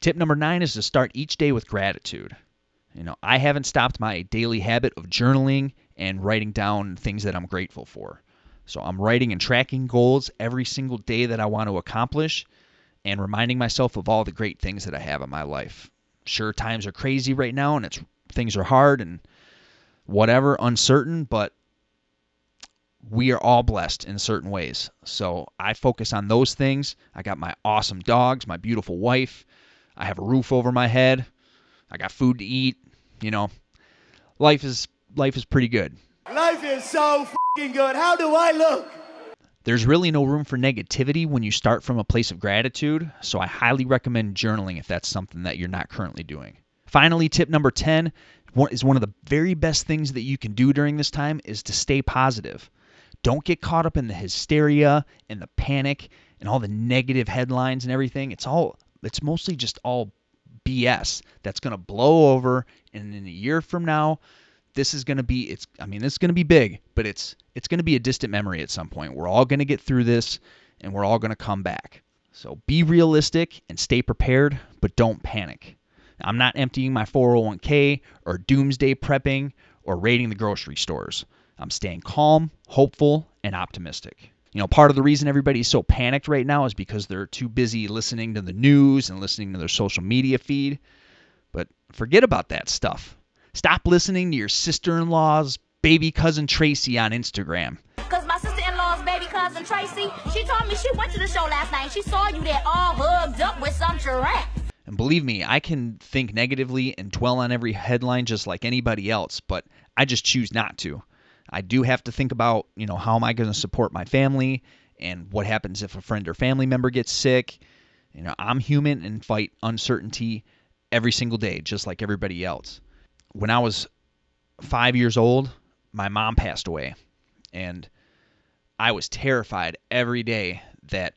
Tip number 9 is to start each day with gratitude. I haven't stopped my daily habit of journaling and writing down things that I'm grateful for. So I'm writing and tracking goals every single day that I want to accomplish and reminding myself of all the great things that I have in my life. Sure, times are crazy right now and things are hard and whatever, uncertain, but we are all blessed in certain ways. So I focus on those things. I got my awesome dogs, my beautiful wife. I have a roof over my head. I got food to eat. Life is pretty good. Life is so f***ing good. How do I look? There's really no room for negativity when you start from a place of gratitude, so I highly recommend journaling if that's something that you're not currently doing. Finally, tip number 10 is one of the very best things that you can do during this time is to stay positive. Don't get caught up in the hysteria and the panic and all the negative headlines and everything. It's mostly just all BS that's going to blow over, and in a year from now, this is going to be, it's going to be big, but it's going to be a distant memory at some point. We're all going to get through this, and we're all going to come back. So be realistic and stay prepared, but don't panic. I'm not emptying my 401k or doomsday prepping or raiding the grocery stores. I'm staying calm, hopeful, and optimistic. Part of the reason everybody's so panicked right now is because they're too busy listening to the news and listening to their social media feed. But forget about that stuff. Stop listening to your sister-in-law's baby cousin Tracy on Instagram. Because my sister-in-law's baby cousin Tracy, she told me she went to the show last night and she saw you there all hugged up with some giraffe. And believe me, I can think negatively and dwell on every headline just like anybody else, but I just choose not to. I do have to think about, how am I going to support my family and what happens if a friend or family member gets sick. I'm human and fight uncertainty every single day, just like everybody else. When I was 5 years old, my mom passed away, and I was terrified every day that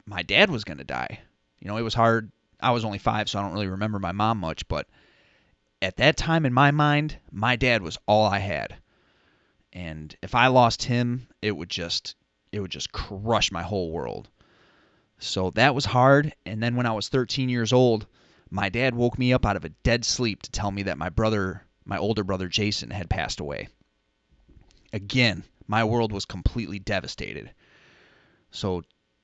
my dad was going to die. It was hard. I was only 5, so I don't really remember my mom much, but at that time in my mind, my dad was all I had. And if I lost him, it would just crush my whole world. So that was hard. And then when I was 13 years old, my dad woke me up out of a dead sleep to tell me that my older brother Jason had passed away. Again, my world was completely devastated. So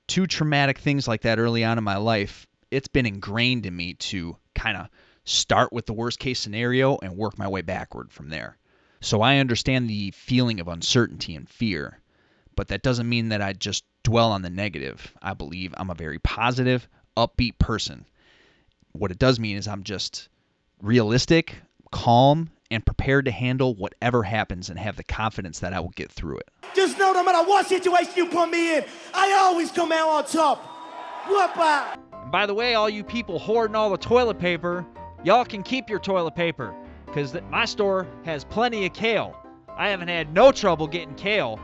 2 traumatic things like that early on in my life, it's been ingrained in me to kind of start with the worst case scenario and work my way backward from there. So I understand the feeling of uncertainty and fear, but that doesn't mean that I just dwell on the negative. I believe I'm a very positive, upbeat person. What it does mean is I'm just realistic, calm, and prepared to handle whatever happens and have the confidence that I will get through it. Just know no matter what situation you put me in, I always come out on top. Whoop-a! By the way, all you people hoarding all the toilet paper, y'all can keep your toilet paper because my store has plenty of kale. I haven't had no trouble getting kale.